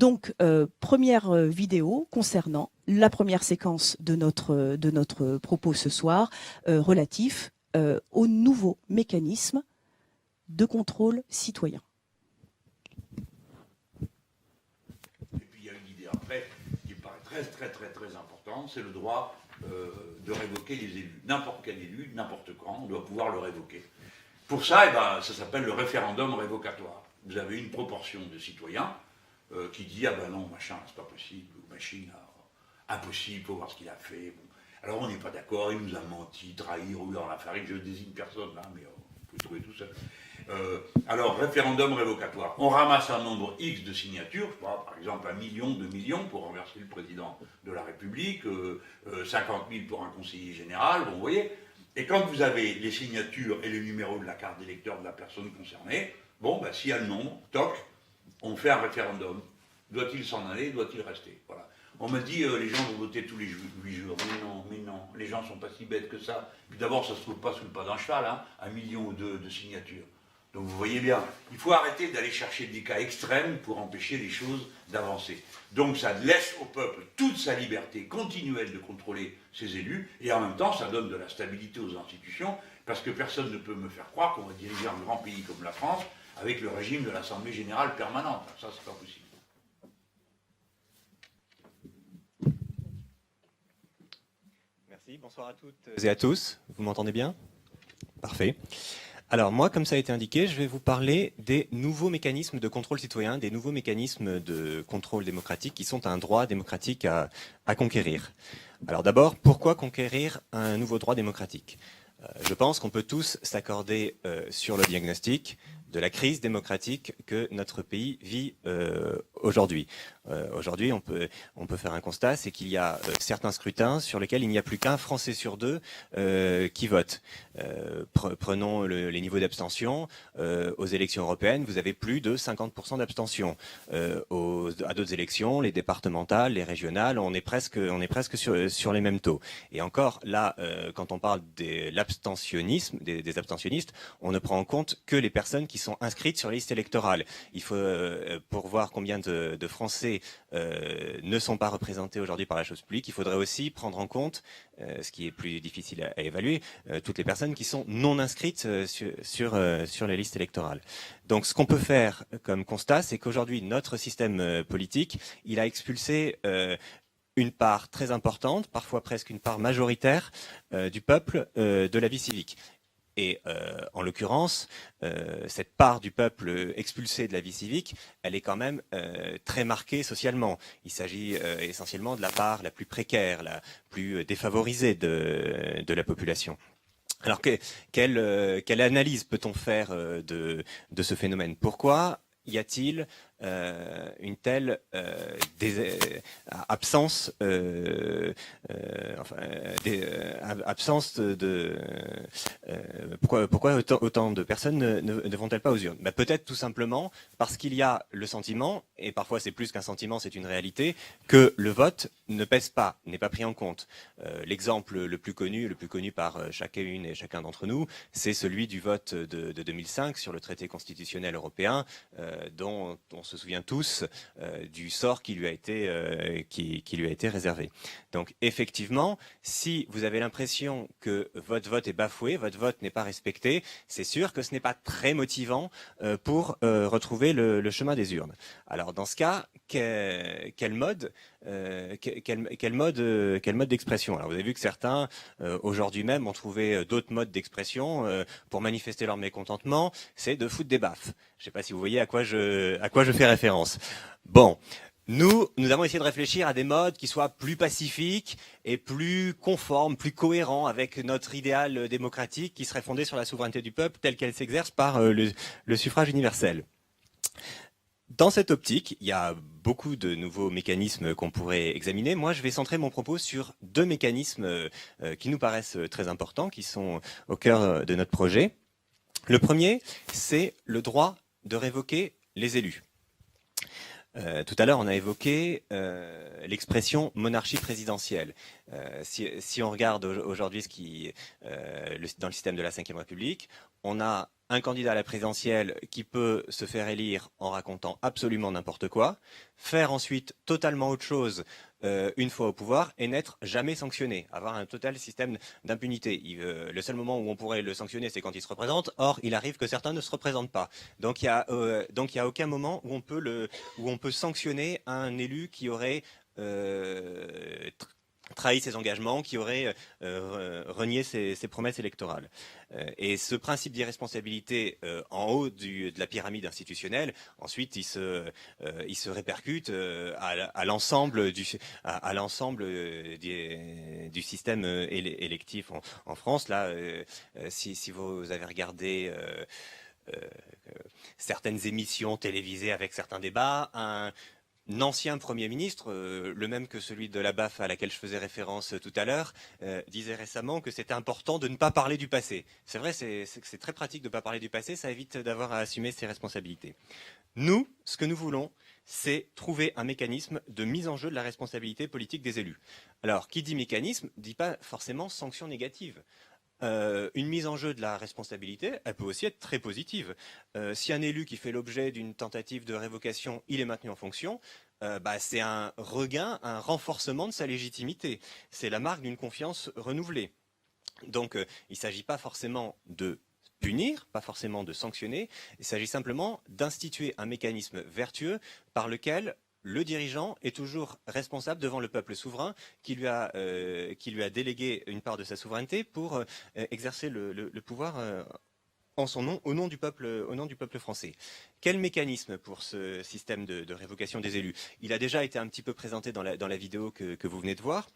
Donc, première vidéo concernant la première séquence de notre propos ce soir, relatif au nouveau mécanisme de contrôle citoyen. Et puis il y a une idée après qui me paraît très importante, c'est le droit de révoquer les élus. N'importe quel élu, n'importe quand, on doit pouvoir le révoquer. Pour ça, eh ben, ça s'appelle le référendum révocatoire. Vous avez une proportion de citoyens qui dit « Ah ben non, machin, c'est pas possible », ou « machine, impossible, faut voir ce qu'il a fait ». Bon. Alors on n'est pas d'accord, il nous a menti, trahi, roulé dans la farine, je désigne personne là, mais on peut le trouver tout seul. Alors, référendum révocatoire. On ramasse un nombre X de signatures, je sais pas, par exemple 1 million, 2 millions pour renverser le président de la République, 50 000 pour un conseiller général, bon, vous voyez. Et quand vous avez les signatures et le numéro de la carte d'électeur de la personne concernée, bon, bah, s'il y a le nom, toc, on fait un référendum. Doit-il s'en aller, doit-il rester? Voilà. On me dit, les gens vont voter tous les 8 jours. Mais non, les gens ne sont pas si bêtes que ça. Puis d'abord, ça ne se trouve pas sous le pas d'un cheval, hein, 1 million ou 2 de signatures. Donc vous voyez bien, il faut arrêter d'aller chercher des cas extrêmes pour empêcher les choses d'avancer. Donc ça laisse au peuple toute sa liberté continuelle de contrôler ses élus, et en même temps ça donne de la stabilité aux institutions, parce que personne ne peut me faire croire qu'on va diriger un grand pays comme la France avec le régime de l'Assemblée générale permanente. Ça, c'est pas possible. Merci, bonsoir à toutes et à tous. Vous m'entendez bien? Parfait. Alors moi, comme ça a été indiqué, je vais vous parler des nouveaux mécanismes de contrôle citoyen, des nouveaux mécanismes de contrôle démocratique qui sont un droit démocratique à conquérir. Alors d'abord, pourquoi conquérir un nouveau droit démocratique? Je pense qu'on peut tous s'accorder sur le diagnostic de la crise démocratique que notre pays vit aujourd'hui. Aujourd'hui, on peut faire un constat, c'est qu'il y a certains scrutins sur lesquels il n'y a plus qu'un Français sur 2 qui vote. Prenons les niveaux d'abstention. Aux élections européennes, vous avez plus de 50% d'abstention. À d'autres élections, les départementales, les régionales, on est presque sur les mêmes taux. Et encore, là, quand on parle de l'abstentionnisme, des abstentionnistes, on ne prend en compte que les personnes qui sont inscrites sur la liste électorale. Il faut, pour voir combien de Français ne sont pas représentés aujourd'hui par la chose publique, il faudrait aussi prendre en compte, ce qui est plus difficile à évaluer, toutes les personnes qui sont non inscrites sur les listes électorales. Donc ce qu'on peut faire comme constat, c'est qu'aujourd'hui, notre système politique, il a expulsé une part très importante, parfois presque une part majoritaire du peuple de la vie civique. Et en l'occurrence, cette part du peuple expulsé de la vie civique, elle est quand même très marquée socialement. Il s'agit essentiellement de la part la plus précaire, la plus défavorisée de la population. Alors quelle analyse peut-on faire de ce phénomène? Pourquoi y a-t-il une telle absence pourquoi autant de personnes ne vont-elles pas aux urnes? Peut-être tout simplement parce qu'il y a le sentiment, et parfois c'est plus qu'un sentiment, c'est une réalité, que le vote ne pèse pas, n'est pas pris en compte. L'exemple le plus connu par chacune et chacun d'entre nous, c'est celui du vote de 2005 sur le traité constitutionnel européen, dont on se souvient tous du sort qui lui a été réservé. Donc effectivement, si vous avez l'impression que votre vote est bafoué, votre vote n'est pas respecté, c'est sûr que ce n'est pas très motivant pour retrouver le chemin des urnes. Alors dans ce cas, quel mode d'expression? Alors vous avez vu que certains aujourd'hui même ont trouvé d'autres modes d'expression pour manifester leur mécontentement, c'est de foutre des baffes. Je ne sais pas si vous voyez à quoi je fais référence. Bon, nous avons essayé de réfléchir à des modes qui soient plus pacifiques et plus conformes, plus cohérents avec notre idéal démocratique qui serait fondé sur la souveraineté du peuple telle qu'elle s'exerce par le suffrage universel. Dans cette optique, il y a beaucoup de nouveaux mécanismes qu'on pourrait examiner. Moi, je vais centrer mon propos sur 2 mécanismes qui nous paraissent très importants, qui sont au cœur de notre projet. Le premier, c'est le droit de révoquer les élus. Tout à l'heure, on a évoqué l'expression monarchie présidentielle. Si on regarde aujourd'hui ce qui dans le système de la Ve République, on a un candidat à la présidentielle qui peut se faire élire en racontant absolument n'importe quoi, faire ensuite totalement autre chose une fois au pouvoir et n'être jamais sanctionné, avoir un total système d'impunité. Le seul moment où on pourrait le sanctionner, c'est quand il se représente. Or, il arrive que certains ne se représentent pas. Donc, il y a aucun moment où on peut sanctionner un élu qui aurait trahi ses engagements, qui aurait renié ses promesses électorales. Et ce principe d'irresponsabilité en haut de la pyramide institutionnelle, ensuite, il se répercute à l'ensemble du système électif en France. Là, si vous avez regardé certaines émissions télévisées avec certains débats, un ancien Premier ministre, le même que celui de la BAF à laquelle je faisais référence tout à l'heure, disait récemment que c'était important de ne pas parler du passé. C'est vrai, c'est très pratique de ne pas parler du passé, ça évite d'avoir à assumer ses responsabilités. Nous, ce que nous voulons, c'est trouver un mécanisme de mise en jeu de la responsabilité politique des élus. Alors, qui dit mécanisme, dit pas forcément sanction négative. Une mise en jeu de la responsabilité, elle peut aussi être très positive. Si un élu qui fait l'objet d'une tentative de révocation, il est maintenu en fonction, c'est un regain, un renforcement de sa légitimité. C'est la marque d'une confiance renouvelée. Donc, il ne s'agit pas forcément de punir, pas forcément de sanctionner, il s'agit simplement d'instituer un mécanisme vertueux par lequel le dirigeant est toujours responsable devant le peuple souverain qui lui a délégué une part de sa souveraineté pour exercer le pouvoir en son nom, au nom du peuple français. Quel mécanisme pour ce système de révocation des élus? Il a déjà été un petit peu présenté dans la vidéo que vous venez de voir.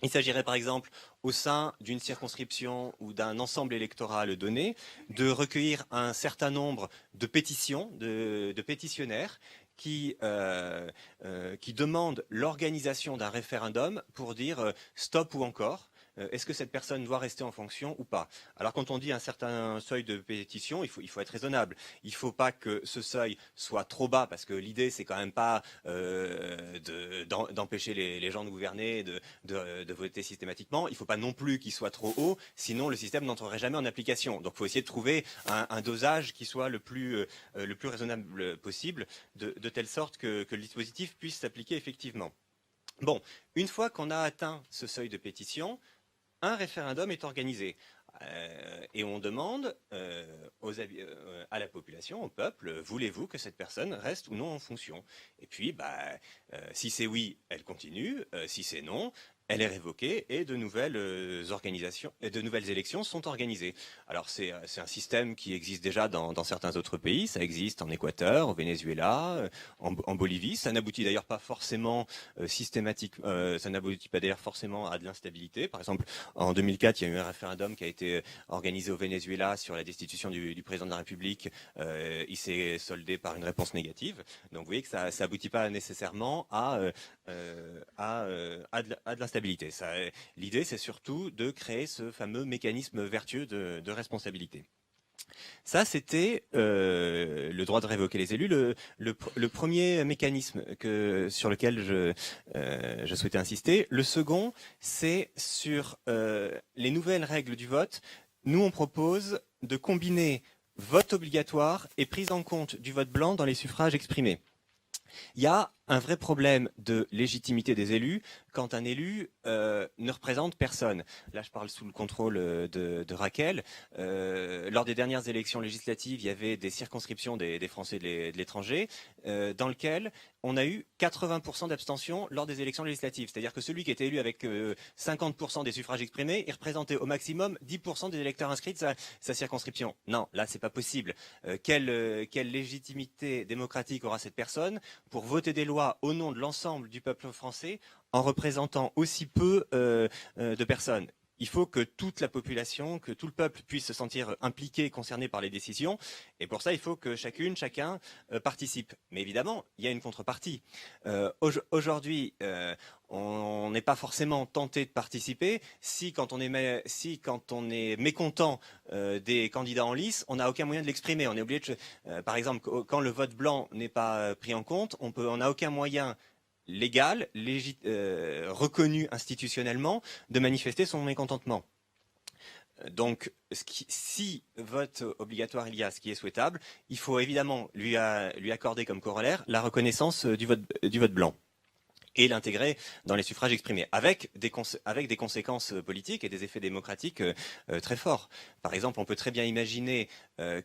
Il s'agirait par exemple, au sein d'une circonscription ou d'un ensemble électoral donné, de recueillir un certain nombre de pétitions, de pétitionnaires qui demandent l'organisation d'un référendum pour dire stop ou encore. Est-ce que cette personne doit rester en fonction ou pas? Alors quand on dit un certain seuil de pétition, il faut être raisonnable. Il ne faut pas que ce seuil soit trop bas, parce que l'idée c'est quand même pas d'empêcher les gens de gouverner, de voter systématiquement. Il ne faut pas non plus qu'il soit trop haut, sinon le système n'entrerait jamais en application. Donc il faut essayer de trouver un dosage qui soit le plus raisonnable possible, de telle sorte que le dispositif puisse s'appliquer effectivement. Bon, une fois qu'on a atteint ce seuil de pétition, un référendum est organisé. Et on demande à la population, au peuple, voulez-vous que cette personne reste ou non en fonction? Et puis, si c'est oui, elle continue. Si c'est non, elle est révoquée et de nouvelles élections sont organisées. Alors c'est un système qui existe déjà dans certains autres pays. Ça existe en Équateur, au Venezuela, en Bolivie. Ça n'aboutit d'ailleurs pas forcément ça n'aboutit pas d'ailleurs forcément à de l'instabilité. Par exemple, en 2004, il y a eu un référendum qui a été organisé au Venezuela sur la destitution du président de la République. Il s'est soldé par une réponse négative. Donc vous voyez que ça n'aboutit pas nécessairement à de l'instabilité. L'idée, c'est surtout de créer ce fameux mécanisme vertueux de responsabilité. Ça, c'était le droit de révoquer les élus, le premier mécanisme sur lequel je souhaitais insister. Le second, c'est sur les nouvelles règles du vote. Nous, on propose de combiner vote obligatoire et prise en compte du vote blanc dans les suffrages exprimés. Il y a un vrai problème de légitimité des élus quand un élu ne représente personne. Là, je parle sous le contrôle de Raquel. Lors des dernières élections législatives, il y avait des circonscriptions des Français de l'étranger dans lesquelles on a eu 80% d'abstention lors des élections législatives. C'est-à-dire que celui qui était élu avec 50% des suffrages exprimés, il représentait au maximum 10% des électeurs inscrits de sa circonscription. Non, là, c'est pas possible. Quelle légitimité démocratique aura cette personne pour voter des lois au nom de l'ensemble du peuple français en représentant aussi peu de personnes? Il faut que toute la population, que tout le peuple puisse se sentir impliqué, concerné par les décisions. Et pour ça, il faut que chacun participe. Mais évidemment, il y a une contrepartie. Aujourd'hui, on n'est pas forcément tenté de participer si quand on est mécontent des candidats en lice, on n'a aucun moyen de l'exprimer. On est obligé par exemple, quand le vote blanc n'est pas pris en compte, on n'a aucun moyen légal, reconnu institutionnellement, de manifester son mécontentement. Donc, si vote obligatoire il y a, ce qui est souhaitable, il faut évidemment lui accorder comme corollaire la reconnaissance du vote blanc et l'intégrer dans les suffrages exprimés, avec des conséquences politiques et des effets démocratiques très forts. Par exemple, on peut très bien imaginer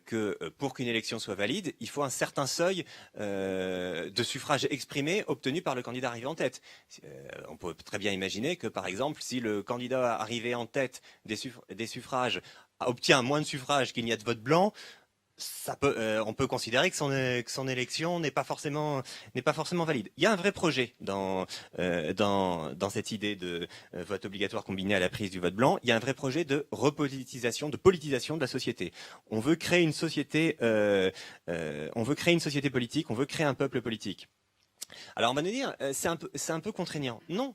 que pour qu'une élection soit valide, il faut un certain seuil de suffrages exprimés obtenus par le candidat arrivé en tête. On peut très bien imaginer que, par exemple, si le candidat arrivé en tête des suffrages obtient moins de suffrages qu'il n'y a de vote blanc, on peut considérer que son élection n'est pas forcément valide. Il y a un vrai projet dans cette idée de vote obligatoire combiné à la prise du vote blanc. Il y a un vrai projet de repolitisation, de politisation de la société. On veut créer une société, politique. On veut créer un peuple politique. Alors on va nous dire, c'est un peu contraignant. Non,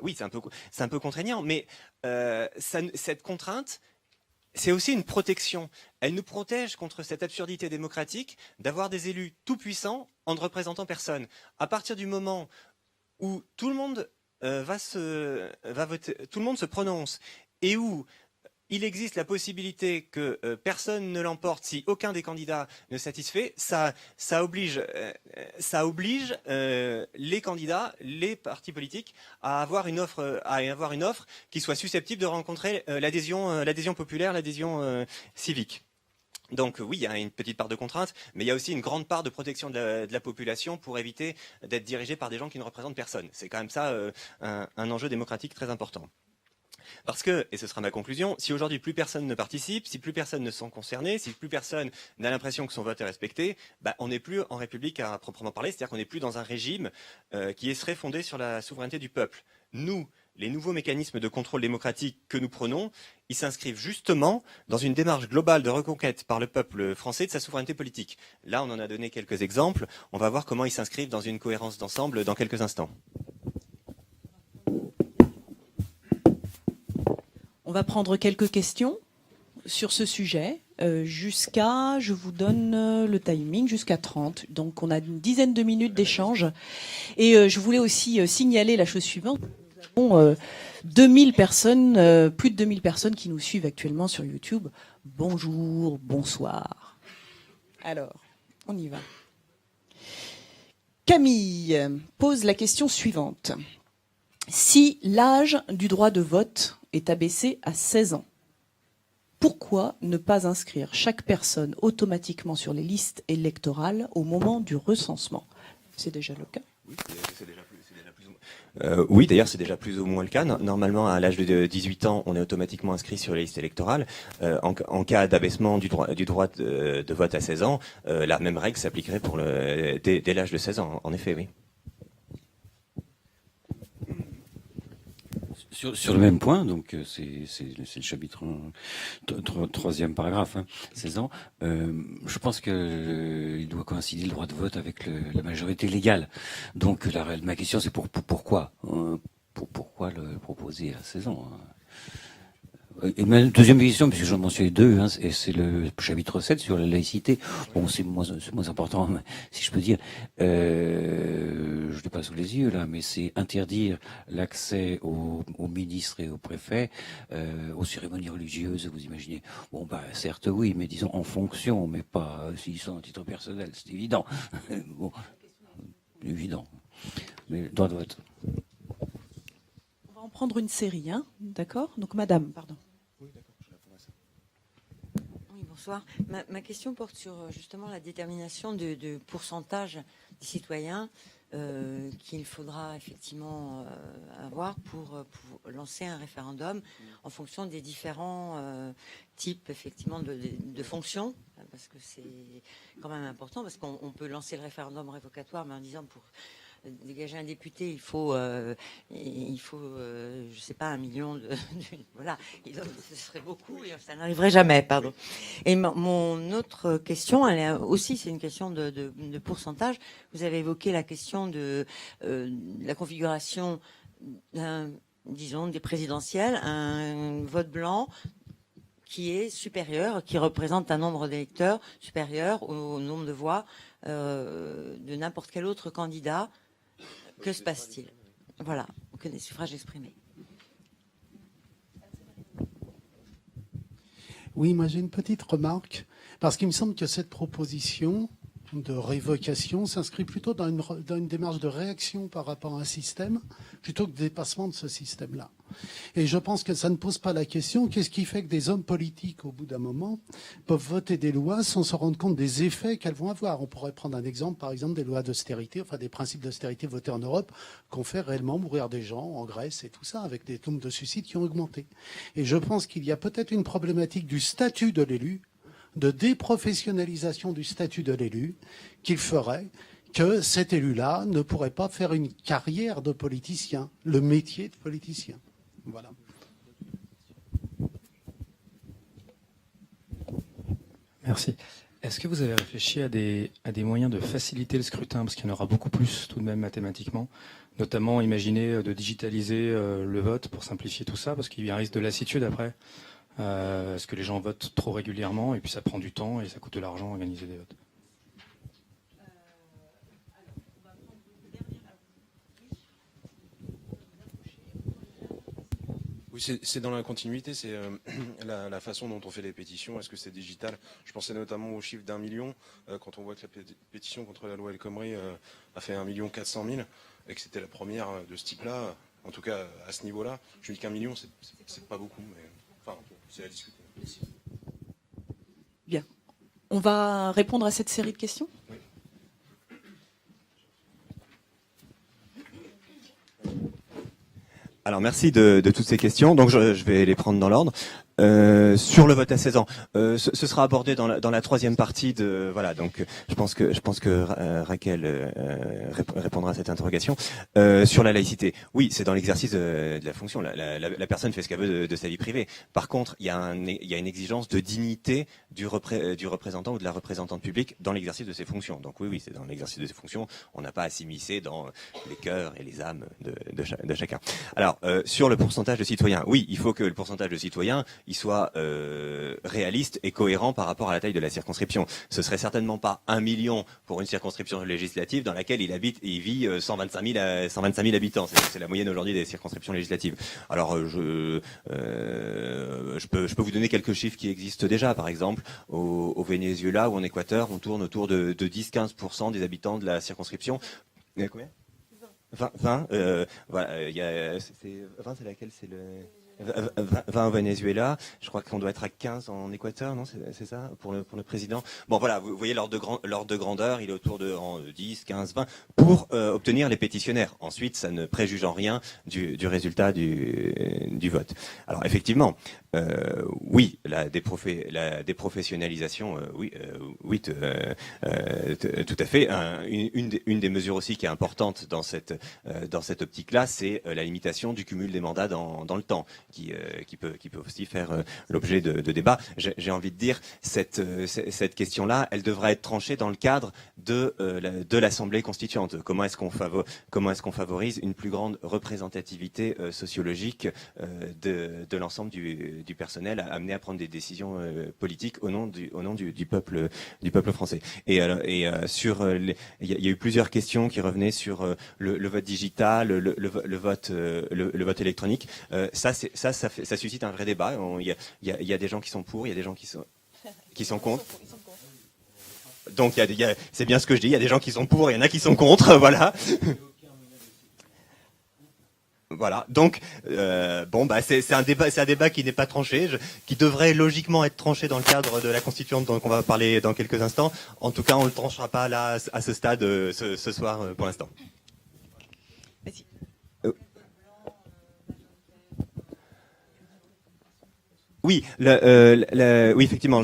oui, c'est un peu contraignant, mais cette contrainte, c'est aussi une protection. Elle nous protège contre cette absurdité démocratique d'avoir des élus tout-puissants en ne représentant personne. À partir du moment où tout le monde va voter, tout le monde se prononce, et où il existe la possibilité que personne ne l'emporte si aucun des candidats ne satisfait, ça oblige les candidats, les partis politiques à avoir une offre qui soit susceptible de rencontrer l'adhésion populaire, l'adhésion civique. Donc oui, il y a une petite part de contrainte, mais il y a aussi une grande part de protection de la population pour éviter d'être dirigé par des gens qui ne représentent personne. C'est quand même ça un enjeu démocratique très important. Parce que, et ce sera ma conclusion, si aujourd'hui plus personne ne participe, si plus personne ne sont concernés, si plus personne n'a l'impression que son vote est respecté, on n'est plus en République à proprement parler, c'est-à-dire qu'on n'est plus dans un régime qui serait fondé sur la souveraineté du peuple. Nous, les nouveaux mécanismes de contrôle démocratique que nous prenons, ils s'inscrivent justement dans une démarche globale de reconquête par le peuple français de sa souveraineté politique. Là, on en a donné quelques exemples. On va voir comment ils s'inscrivent dans une cohérence d'ensemble dans quelques instants. On va prendre quelques questions sur ce sujet je vous donne le timing, jusqu'à 30. Donc on a une dizaine de minutes d'échange. Et je voulais aussi signaler la chose suivante. Nous avons 2000 personnes, plus de 2000 personnes qui nous suivent actuellement sur YouTube. Bonjour, bonsoir. Alors, on y va. Camille pose la question suivante. Si l'âge du droit de vote est abaissé à 16 ans, pourquoi ne pas inscrire chaque personne automatiquement sur les listes électorales au moment du recensement? C'est déjà le cas. Oui, d'ailleurs, c'est déjà plus ou moins le cas. Normalement, à l'âge de 18 ans, on est automatiquement inscrit sur les listes électorales. En cas d'abaissement du droit de vote à 16 ans, la même règle s'appliquerait dès l'âge de 16 ans. En effet, oui. Sur le même point, donc c'est le chapitre 3e paragraphe, 16 ans. Je pense qu'il doit coïncider le droit de vote avec la majorité légale. Donc ma question c'est pourquoi pourquoi le proposer à 16 ans? Et ma deuxième question, puisque j'en mentionne deux, et c'est le chapitre 7 sur la laïcité. Bon, c'est moins important, si je peux dire. Je l'ai pas sous les yeux là, mais c'est interdire l'accès aux ministres et aux préfets aux cérémonies religieuses. Vous imaginez? Bon, certes oui, mais disons en fonction, mais pas s'ils sont à titre personnel. C'est évident. Bon, évident. Mais droit de vote. On va en prendre une série, d'accord? Donc, madame, pardon. Oui, d'accord, je réponds à ça. Oui, bonsoir. Ma question porte sur justement la détermination de pourcentage des citoyens qu'il faudra effectivement avoir pour lancer un référendum en fonction des différents types effectivement de fonctions, parce que c'est quand même important, parce qu'on peut lancer le référendum révocatoire, mais en disant pour dégager un député, il faut je sais pas, 1 million voilà, ce serait beaucoup et ça n'arriverait jamais, pardon. Et mon autre question, elle est aussi, c'est une question de pourcentage. Vous avez évoqué la question de la configuration disons des présidentielles, un vote blanc qui est supérieur, qui représente un nombre d'électeurs supérieur au nombre de voix de n'importe quel autre candidat. Que se passe-t-il? Voilà, que des suffrages exprimés. Oui, moi j'ai une petite remarque, parce qu'il me semble que cette proposition de révocation s'inscrit plutôt dans une démarche de réaction par rapport à un système, plutôt que de dépassement de ce système-là. Et je pense que ça ne pose pas la question, qu'est-ce qui fait que des hommes politiques, au bout d'un moment, peuvent voter des lois sans se rendre compte des effets qu'elles vont avoir. On pourrait prendre un exemple, par exemple, des lois d'austérité, enfin des principes d'austérité votés en Europe, qui ont fait réellement mourir des gens en Grèce et tout ça, avec des nombres de suicides qui ont augmenté. Et je pense qu'il y a peut-être une problématique du statut de l'élu, de déprofessionnalisation du statut de l'élu, qu'il ferait que cet élu-là ne pourrait pas faire une carrière de politicien, le métier de politicien. Voilà. Merci. Est-ce que vous avez réfléchi à des moyens de faciliter le scrutin, parce qu'il y en aura beaucoup plus tout de même mathématiquement, notamment imaginer de digitaliser le vote pour simplifier tout ça, parce qu'il y a un risque de lassitude après. Est-ce que les gens votent trop régulièrement et puis ça prend du temps et ça coûte de l'argent organiser des votes? Oui, c'est dans la continuité, c'est la façon dont on fait les pétitions. Est-ce que c'est digital? Je pensais notamment au chiffre d'1 million, quand on voit que la pétition contre la loi El Khomri a fait 1 400 000, et que c'était la première de ce type-là, en tout cas à ce niveau-là. Je me dis qu'1 million, c'est pas beaucoup, mais enfin, c'est à discuter. Bien. On va répondre à cette série de questions. Oui. Alors merci de toutes ces questions. Donc je vais les prendre dans l'ordre. Sur le vote à 16 ans, ce sera abordé dans la troisième partie de voilà. Donc je pense que Raquel répondra à cette interrogation. Sur la laïcité, oui, c'est dans l'exercice de la fonction. La personne fait ce qu'elle veut de sa vie privée. Par contre, il y a une exigence de dignité du représentant ou de la représentante publique dans l'exercice de ses fonctions. Donc oui, c'est dans l'exercice de ses fonctions. On n'a pas à s'immiscer dans les cœurs et les âmes de chacun. Alors sur le pourcentage de citoyens, oui, il faut que le pourcentage de citoyens il soit réaliste et cohérent par rapport à la taille de la circonscription. Ce serait certainement pas 1 million pour une circonscription législative dans laquelle il vit 125 000 habitants. C'est la moyenne aujourd'hui des circonscriptions législatives. Alors je peux vous donner quelques chiffres qui existent déjà. Par exemple, au Venezuela ou en Équateur, on tourne autour de 10-15% des habitants de la circonscription. Il y a combien 20. Voilà, 20, c'est laquelle? C'est le 20 au Venezuela, je crois qu'on doit être à 15 en Équateur, non? C'est ça pour le président. Bon voilà, vous voyez l'ordre de grandeur, il est autour de 10, 15, 20 pour obtenir les pétitionnaires. Ensuite, ça ne préjuge en rien du résultat du vote. Alors effectivement, oui, la déprofessionnalisation, oui, tout à fait. Une des mesures aussi qui est importante dans cette optique-là, c'est la limitation du cumul des mandats dans le temps. Qui peut aussi faire l'objet de débats. J'ai envie de dire cette question-là, elle devra être tranchée dans le cadre de l'Assemblée constituante. Comment est-ce qu'on favorise une plus grande représentativité sociologique de l'ensemble du personnel amené à prendre des décisions politiques au nom du peuple français. Et sur il y a eu plusieurs questions qui revenaient sur le vote digital, le vote électronique. Ça suscite un vrai débat. Il y a des gens qui sont pour, il y a des gens qui sont contre. Donc c'est bien ce que je dis. Il y a des gens qui sont pour, il y en a qui sont contre. Voilà. Voilà. Donc c'est un débat qui n'est pas tranché, qui devrait logiquement être tranché dans le cadre de la constituante dont on va parler dans quelques instants. En tout cas, on le tranchera pas là à ce stade ce soir pour l'instant. Vas-y. Oui, oui, effectivement.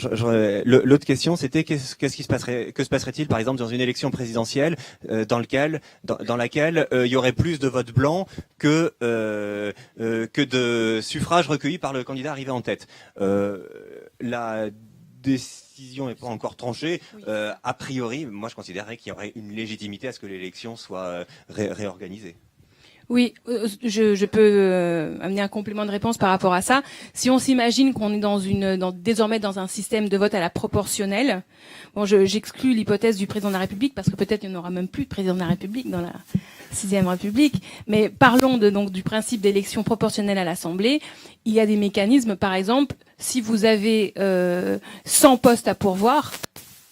L'autre question, c'était que se passerait-il, par exemple, dans une élection présidentielle dans laquelle il y aurait plus de votes blancs que de suffrages recueillis par le candidat arrivé en tête. La décision n'est pas encore tranchée. Oui. A priori, moi, je considérerais qu'il y aurait une légitimité à ce que l'élection soit réorganisée. Oui, je peux amener un complément de réponse par rapport à ça. Si on s'imagine qu'on est désormais dans un système de vote à la proportionnelle, bon, j'exclus l'hypothèse du président de la République parce que peut-être il n'y en aura même plus de président de la République dans la 6e République. Mais parlons donc du principe d'élection proportionnelle à l'Assemblée. Il y a des mécanismes, par exemple, si vous avez 100 postes à pourvoir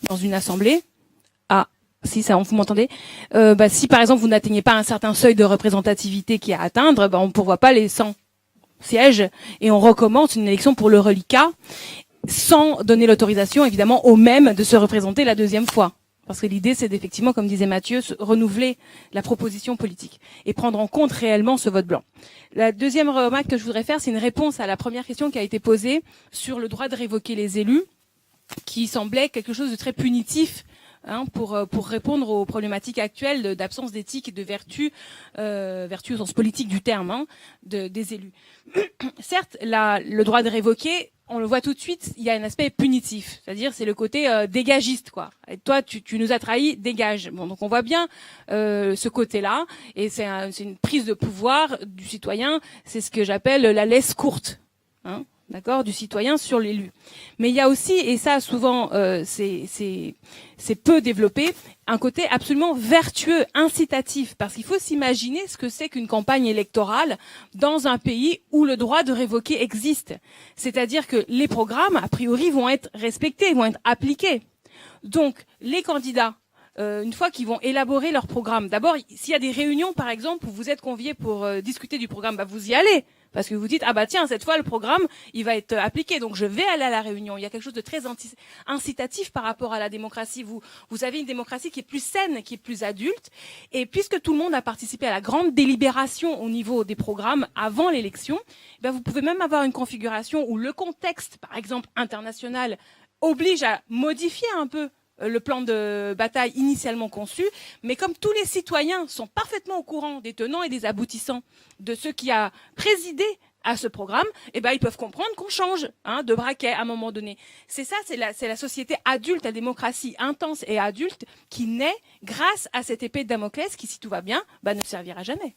dans une assemblée. Si ça, vous m'entendez, si par exemple vous n'atteignez pas un certain seuil de représentativité qui est à atteindre, on ne pourvoit pas les 100 sièges et on recommence une élection pour le reliquat sans donner l'autorisation évidemment aux mêmes de se représenter la deuxième fois. Parce que l'idée c'est d'effectivement, comme disait Mathieu, renouveler la proposition politique et prendre en compte réellement ce vote blanc. La deuxième remarque que je voudrais faire, c'est une réponse à la première question qui a été posée sur le droit de révoquer les élus, qui semblait quelque chose de très punitif. Pour répondre aux problématiques actuelles d'absence d'éthique et de vertu au sens politique du terme, des élus. Certes, le droit de révoquer, on le voit tout de suite, il y a un aspect punitif, c'est-à-dire c'est le côté dégagiste, quoi. Et toi, tu nous as trahis, dégage. Bon, donc on voit bien ce côté-là, et c'est une prise de pouvoir du citoyen. C'est ce que j'appelle la laisse courte. D'accord, du citoyen sur l'élu. Mais il y a aussi, et ça souvent c'est peu développé, un côté absolument vertueux, incitatif, parce qu'il faut s'imaginer ce que c'est qu'une campagne électorale dans un pays où le droit de révoquer existe. C'est-à-dire que les programmes, a priori, vont être respectés, vont être appliqués. Donc, les candidats, une fois qu'ils vont élaborer leur programme, d'abord, s'il y a des réunions, par exemple, où vous êtes conviés pour discuter du programme, vous y allez. Parce que vous dites, tiens, cette fois, le programme, il va être appliqué, donc je vais aller à la réunion. Il y a quelque chose de très incitatif par rapport à la démocratie. Vous avez une démocratie qui est plus saine, qui est plus adulte. Et puisque tout le monde a participé à la grande délibération au niveau des programmes avant l'élection, vous pouvez même avoir une configuration où le contexte, par exemple, international, oblige à modifier un peu le plan de bataille initialement conçu, mais comme tous les citoyens sont parfaitement au courant des tenants et des aboutissants de ce qui a présidé à ce programme, ils peuvent comprendre qu'on change de braquet à un moment donné. C'est ça, c'est la société adulte, la démocratie intense et adulte qui naît grâce à cette épée de Damoclès qui, si tout va bien, ne servira jamais.